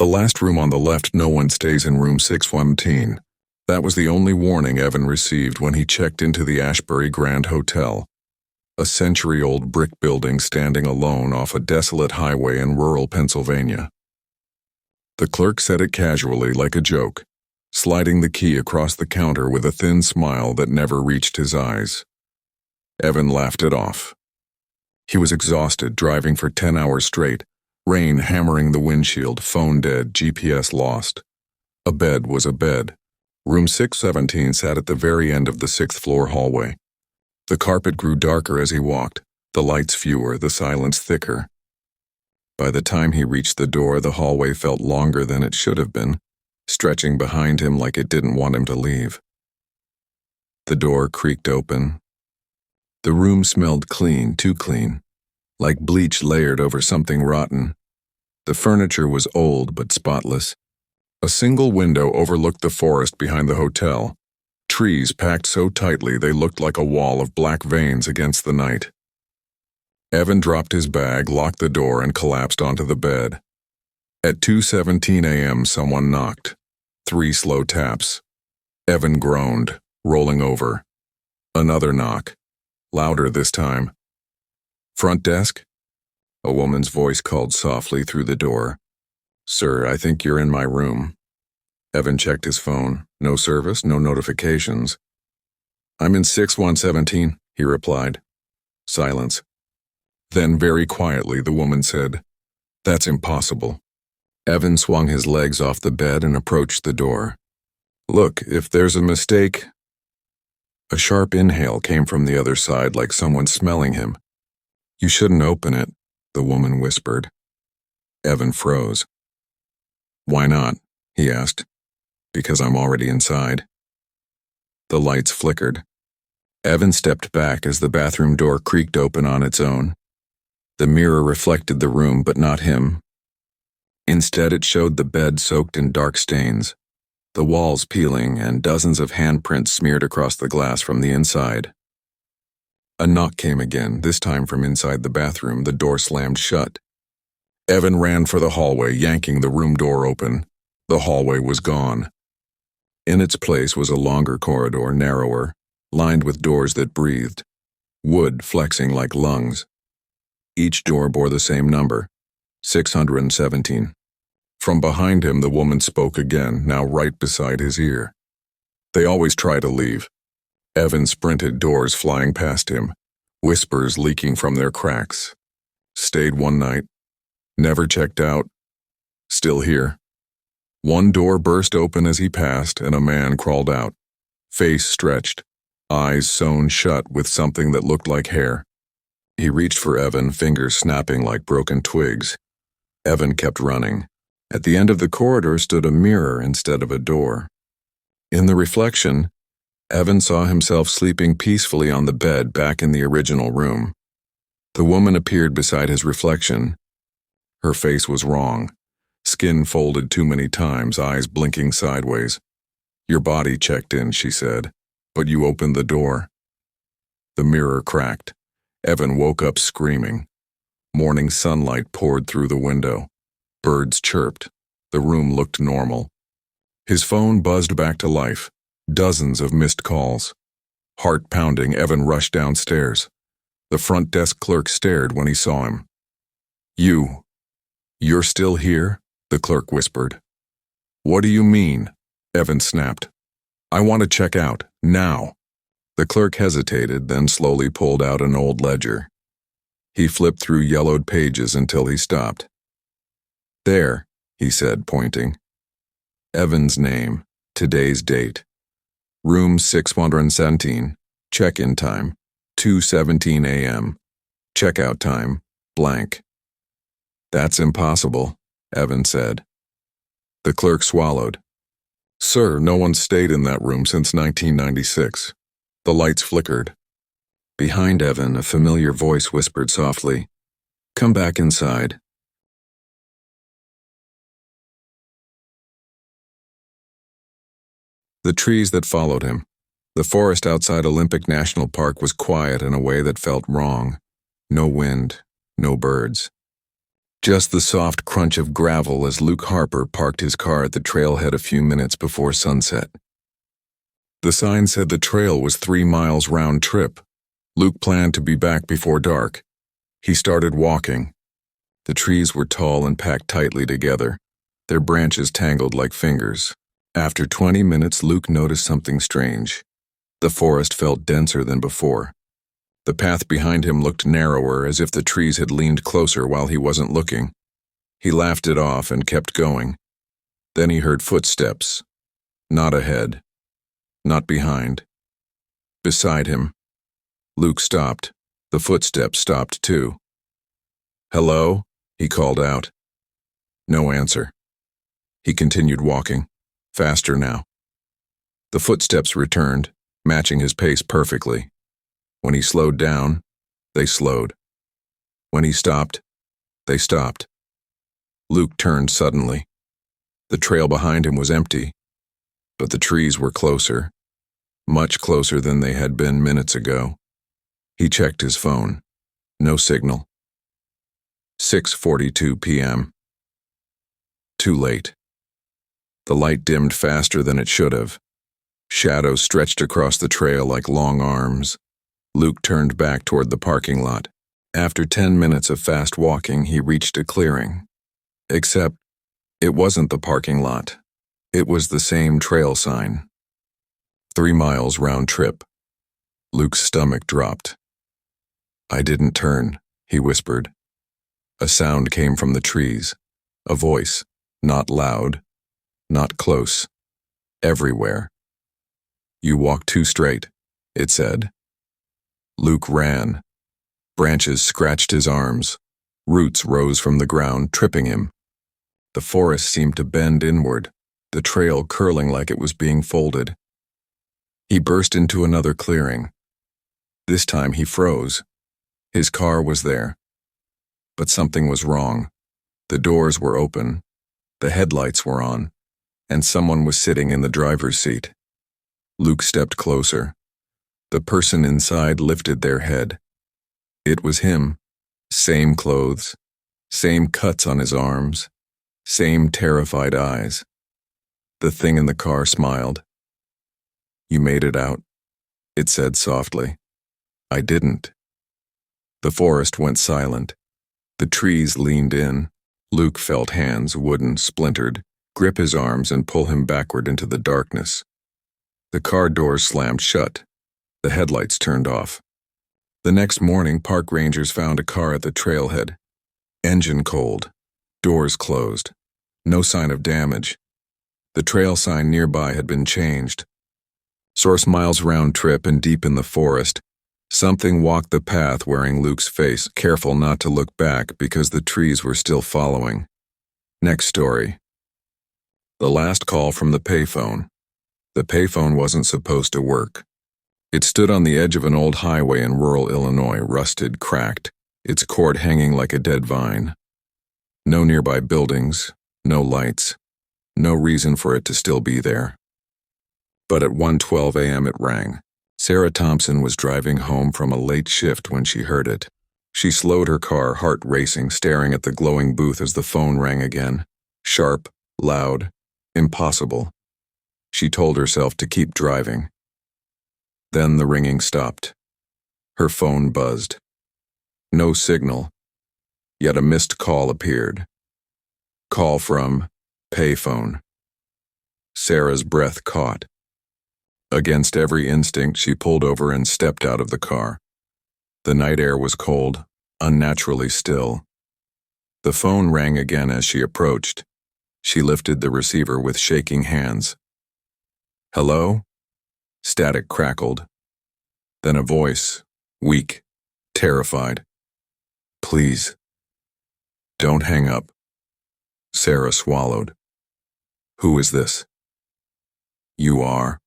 The last room on the left, no one stays in room 617. That was the only warning Evan received when he checked into the Ashbury Grand Hotel, a century-old brick building standing alone off a desolate highway in rural Pennsylvania. The clerk said it casually, like a joke, sliding the key across the counter with a thin smile that never reached his eyes. Evan laughed it off. He was exhausted, driving for 10 hours straight, rain hammering the windshield, phone dead, GPS lost. A bed was a bed. Room 617 sat at the very end of the 6th-floor hallway. The carpet grew darker as he walked, the lights fewer, the silence thicker. By the time he reached the door, the hallway felt longer than it should have been, stretching behind him like it didn't want him to leave. The door creaked open. The room smelled clean, too clean, like bleach layered over something rotten. The furniture was old but spotless. A single window overlooked the forest behind the hotel, trees packed so tightly they looked like a wall of black veins against the night. Evan dropped his bag, locked the door, and collapsed onto the bed. At 2:17 a.m. someone knocked. 3 slow taps. Evan groaned, rolling over. Another knock, louder this time. "Front desk?" A woman's voice called softly through the door. "Sir, I think you're in my room." Evan checked his phone. No service, no notifications. "I'm in 6117, he replied. Silence. Then, very quietly, the woman said, "That's impossible." Evan swung his legs off the bed and approached the door. "Look, if there's a mistake..." A sharp inhale came from the other side, like someone smelling him. "You shouldn't open it," the woman whispered. Evan froze. "Why not?" he asked. "Because I'm already inside." The lights flickered. Evan stepped back as the bathroom door creaked open on its own. The mirror reflected the room, but not him. Instead, it showed the bed soaked in dark stains, the walls peeling, and dozens of handprints smeared across the glass from the inside. A knock came again, this time from inside the bathroom. The door slammed shut. Evan ran for the hallway, yanking the room door open. The hallway was gone. In its place was a longer corridor, narrower, lined with doors that breathed, wood flexing like lungs. Each door bore the same number, 617. From behind him, the woman spoke again, now right beside his ear. "They always try to leave." Evan sprinted, doors flying past him, whispers leaking from their cracks. "Stayed one night. Never checked out. Still here." One door burst open as he passed, and a man crawled out, face stretched, eyes sewn shut with something that looked like hair. He reached for Evan, fingers snapping like broken twigs. Evan kept running. At the end of the corridor stood a mirror instead of a door. In the reflection, Evan saw himself sleeping peacefully on the bed back in the original room. The woman appeared beside his reflection. Her face was wrong. Skin folded too many times, eyes blinking sideways. "Your body checked in," she said, "but you opened the door." The mirror cracked. Evan woke up screaming. Morning sunlight poured through the window. Birds chirped. The room looked normal. His phone buzzed back to life. Dozens of missed calls. Heart pounding, Evan rushed downstairs. The front desk clerk stared when he saw him. You're still here?" the clerk whispered. "What do you mean?" Evan snapped. "I want to check out, now." The clerk hesitated, then slowly pulled out an old ledger. He flipped through yellowed pages until he stopped. "There," he said, pointing. Evan's name, today's date. Room 617, check-in time, 2:17 a.m. Checkout time, blank. "That's impossible," Evan said. The clerk swallowed. "Sir, no one stayed in that room since 1996. The lights flickered." Behind Evan, a familiar voice whispered softly, "Come back inside." The trees that followed him. The forest outside Olympic National Park was quiet in a way that felt wrong. No wind, no birds. Just the soft crunch of gravel as Luke Harper parked his car at the trailhead a few minutes before sunset. The sign said the trail was 3 miles round trip. Luke planned to be back before dark. He started walking. The trees were tall and packed tightly together, their branches tangled like fingers. After 20 minutes, Luke noticed something strange. The forest felt denser than before. The path behind him looked narrower, as if the trees had leaned closer while he wasn't looking. He laughed it off and kept going. Then he heard footsteps. Not ahead. Not behind. Beside him. Luke stopped. The footsteps stopped too. "Hello?" he called out. No answer. He continued walking, faster now. The footsteps returned, matching his pace perfectly. When he slowed down, they slowed. When he stopped, they stopped. Luke turned suddenly. The trail behind him was empty, but the trees were closer, much closer than they had been minutes ago. He checked his phone. No signal. 6:42 p.m. Too late. The light dimmed faster than it should have. Shadows stretched across the trail like long arms. Luke turned back toward the parking lot. After 10 minutes of fast walking, he reached a clearing. Except, it wasn't the parking lot. It was the same trail sign. 3 miles round trip. Luke's stomach dropped. "I didn't turn," he whispered. A sound came from the trees. A voice, not loud, not close, everywhere. "You walk too straight," it said. Luke ran. Branches scratched his arms. Roots rose from the ground, tripping him. The forest seemed to bend inward, the trail curling like it was being folded. He burst into another clearing. This time he froze. His car was there. But something was wrong. The doors were open, the headlights were on, and someone was sitting in the driver's seat. Luke stepped closer. The person inside lifted their head. It was him. Same clothes, same cuts on his arms, same terrified eyes. The thing in the car smiled. "You made it out," it said softly. "I didn't." The forest went silent. The trees leaned in. Luke felt hands, wooden, splintered, grip his arms and pull him backward into the darkness. The car doors slammed shut. The headlights turned off. The next morning, park rangers found a car at the trailhead. Engine cold. Doors closed. No sign of damage. The trail sign nearby had been changed. Source miles round trip and deep in the forest. Something walked the path wearing Luke's face, careful not to look back because the trees were still following. Next story. The last call from the payphone. The payphone wasn't supposed to work. It stood on the edge of an old highway in rural Illinois, rusted, cracked, its cord hanging like a dead vine. No nearby buildings, no lights, no reason for it to still be there. But at 1:12 a.m. it rang. Sarah Thompson was driving home from a late shift when she heard it. She slowed her car, heart racing, staring at the glowing booth as the phone rang again. Sharp, loud, impossible. She told herself to keep driving. Then the ringing stopped. Her phone buzzed. No signal, yet a missed call appeared. Call from payphone. Sarah's breath caught. Against every instinct, she pulled over and stepped out of the car. The night air was cold, unnaturally still. The phone rang again as she approached. She lifted the receiver with shaking hands. "Hello?" Static crackled. Then a voice, weak, terrified. "Please, don't hang up." Sarah swallowed. "Who is this?" "You are,"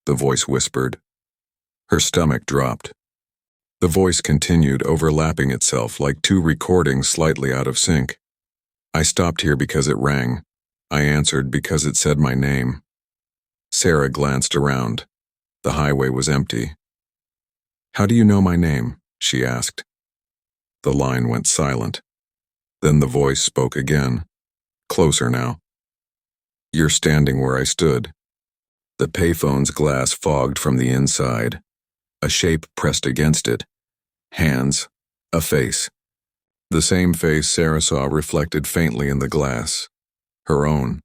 the voice whispered. Her stomach dropped. The voice continued, overlapping itself like two recordings slightly out of sync. "I stopped here because it rang. I answered because it said my name." Sarah glanced around. The highway was empty. "How do you know my name?" she asked. The line went silent. Then the voice spoke again. Closer now. You're standing where I stood. The payphone's glass fogged from the inside. A shape pressed against it. Hands. A face. The same face Sarah saw reflected faintly in the glass. Her own.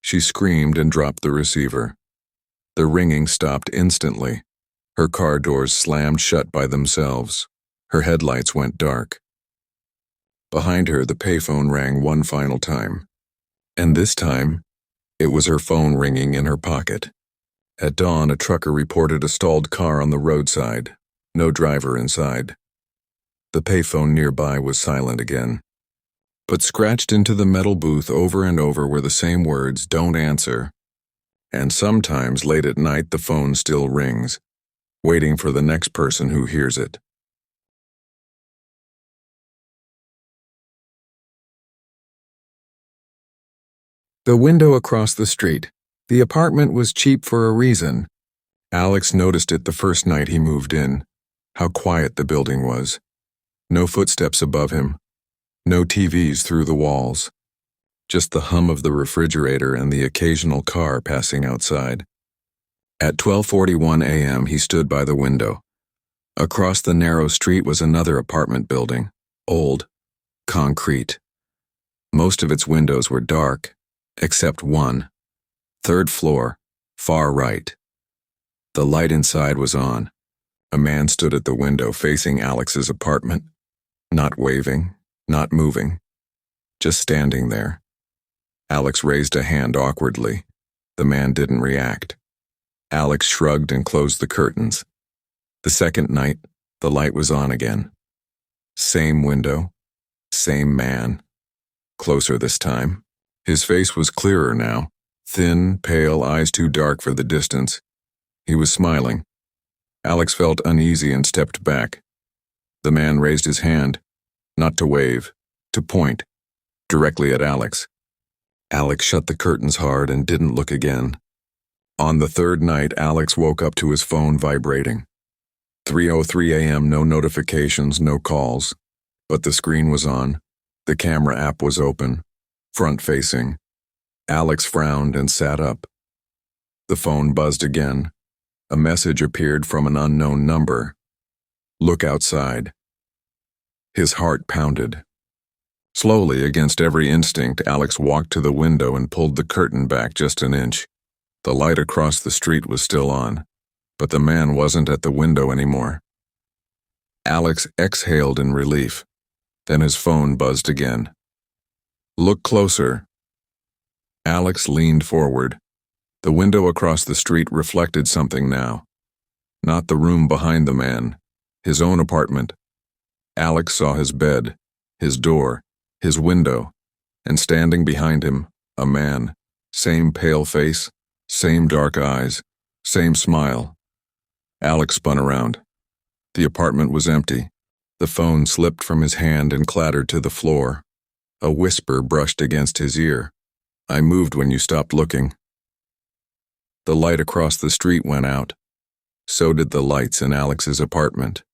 She screamed and dropped the receiver. The ringing stopped instantly. Her car doors slammed shut by themselves. Her headlights went dark. Behind her, the payphone rang one final time. And this time, it was her phone ringing in her pocket. At dawn, a trucker reported a stalled car on the roadside. No driver inside. The payphone nearby was silent again. But scratched into the metal booth over and over were the same words, "Don't answer." And sometimes late at night the phone still rings, waiting for the next person who hears it. The window across the street. The apartment was cheap for a reason. Alex noticed it the first night he moved in. How quiet the building was. No footsteps above him. No TVs through the walls. Just the hum of the refrigerator and the occasional car passing outside. At 12:41 a.m. he stood by the window. Across the narrow street was another apartment building. Old. Concrete. Most of its windows were dark, except one. Third floor, far right. The light inside was on. A man stood at the window facing Alex's apartment. Not waving, not moving. Just standing there. Alex raised a hand awkwardly. The man didn't react. Alex shrugged and closed the curtains. The second night, the light was on again. Same window. Same man. Closer this time. His face was clearer now. Thin, pale, eyes too dark for the distance. He was smiling. Alex felt uneasy and stepped back. The man raised his hand, not to wave, to point, directly at Alex. Alex shut the curtains hard and didn't look again. On the third night, Alex woke up to his phone vibrating. 3:03 a.m., no notifications, no calls. But the screen was on. The camera app was open, front-facing. Alex frowned and sat up. The phone buzzed again. A message appeared from an unknown number. Look outside. His heart pounded. Slowly, against every instinct, Alex walked to the window and pulled the curtain back just an inch. The light across the street was still on, but the man wasn't at the window anymore. Alex exhaled in relief. Then his phone buzzed again. Look closer. Alex leaned forward. The window across the street reflected something now. Not the room behind the man, his own apartment. Alex saw his bed, his door, his window, and standing behind him, a man. Same pale face, same dark eyes, same smile. Alex spun around. The apartment was empty. The phone slipped from his hand and clattered to the floor. A whisper brushed against his ear. I moved when you stopped looking. The light across the street went out. So did the lights in Alex's apartment.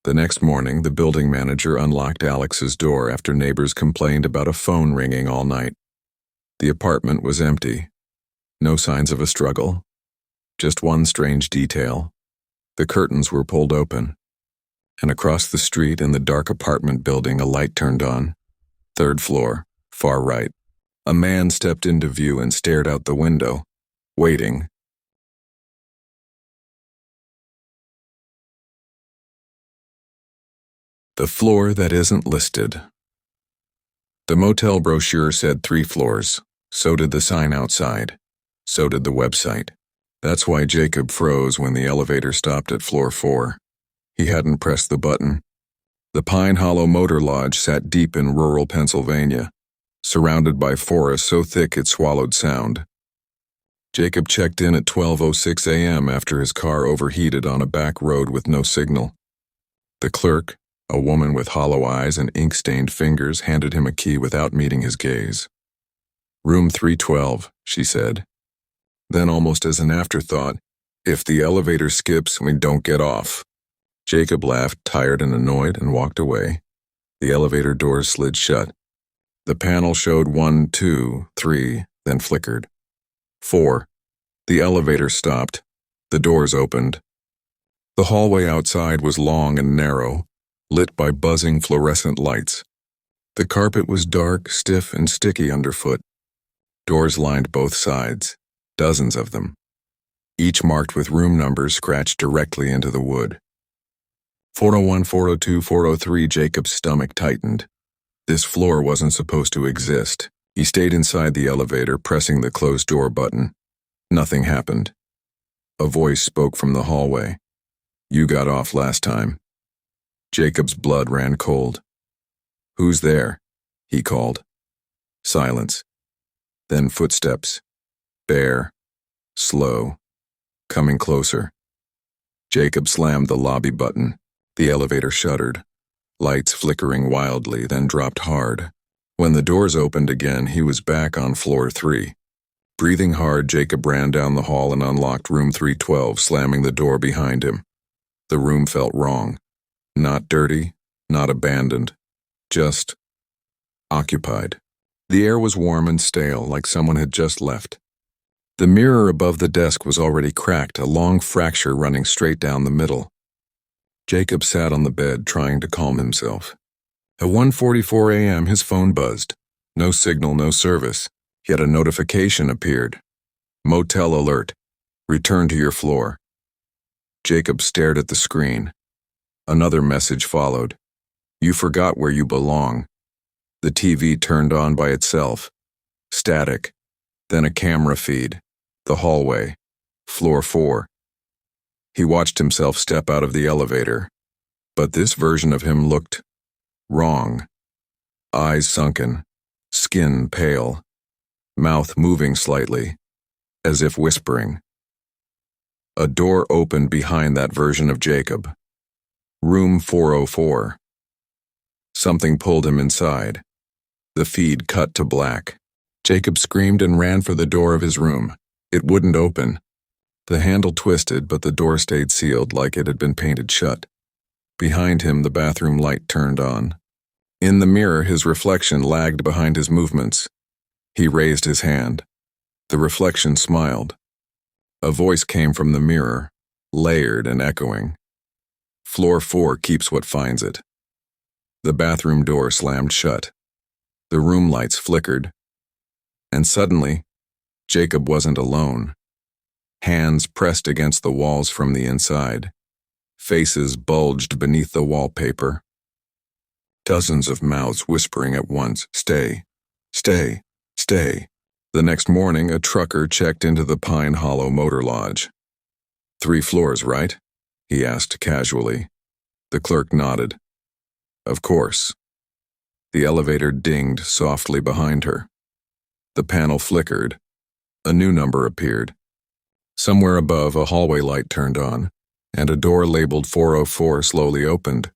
The next morning, the building manager unlocked Alex's door after neighbors complained about a phone ringing all night. The apartment was empty. No signs of a struggle. Just one strange detail. The curtains were pulled open. And across the street in the dark apartment building, a light turned on. Third floor, far right. A man stepped into view and stared out the window, waiting. The floor that isn't listed. The motel brochure said 3 floors. So did the sign outside. So did the website. That's why Jacob froze when the elevator stopped at floor 4. He hadn't pressed the button. The Pine Hollow Motor Lodge sat deep in rural Pennsylvania, surrounded by forest so thick it swallowed sound. Jacob checked in at 12:06 a.m. after his car overheated on a back road with no signal. The clerk, a woman with hollow eyes and ink-stained fingers, handed him a key without meeting his gaze. Room 312, she said. Then, almost as an afterthought, if the elevator skips, we don't get off. Jacob laughed, tired and annoyed, and walked away. The elevator doors slid shut. The panel showed 1, 2, 3, then flickered. 4. The elevator stopped. The doors opened. The hallway outside was long and narrow, lit by buzzing fluorescent lights. The carpet was dark, stiff, and sticky underfoot. Doors lined both sides, dozens of them, each marked with room numbers scratched directly into the wood. 401, 402, 403, Jacob's stomach tightened. This floor wasn't supposed to exist. He stayed inside the elevator, pressing the closed door button. Nothing happened. A voice spoke from the hallway. "You got off last time." Jacob's blood ran cold. "Who's there?" he called. Silence. Then footsteps. Bare. Slow. Coming closer. Jacob slammed the lobby button. The elevator shuddered, lights flickering wildly, then dropped hard. When the doors opened again, he was back on floor 3. Breathing hard, Jacob ran down the hall and unlocked room 312, slamming the door behind him. The room felt wrong. Not dirty, not abandoned, just occupied. The air was warm and stale, like someone had just left. The mirror above the desk was already cracked, a long fracture running straight down the middle. Jacob sat on the bed, trying to calm himself. At 1:44 a.m., his phone buzzed. No signal, no service. Yet a notification appeared. "Motel alert. Return to your floor." Jacob stared at the screen. Another message followed. "You forgot where you belong." The TV turned on by itself. Static. Then a camera feed. The hallway. Floor 4. He watched himself step out of the elevator. But this version of him looked wrong. Eyes sunken. Skin pale. Mouth moving slightly, as if whispering. A door opened behind that version of Jacob. Room 404. Something pulled him inside. The feed cut to black. Jacob screamed and ran for the door of his room. It wouldn't open. The handle twisted, but the door stayed sealed like it had been painted shut. Behind him, the bathroom light turned on. In the mirror, his reflection lagged behind his movements. He raised his hand. The reflection smiled. A voice came from the mirror, layered and echoing. "Floor 4 keeps what finds it." The bathroom door slammed shut. The room lights flickered. And suddenly, Jacob wasn't alone. Hands pressed against the walls from the inside. Faces bulged beneath the wallpaper. Dozens of mouths whispering at once, "Stay, stay, stay." The next morning, a trucker checked into the Pine Hollow Motor Lodge. 3 floors, right?" he asked casually. The clerk nodded. "Of course." The elevator dinged softly behind her. The panel flickered. A new number appeared. Somewhere above, a hallway light turned on, and a door labeled 404 slowly opened.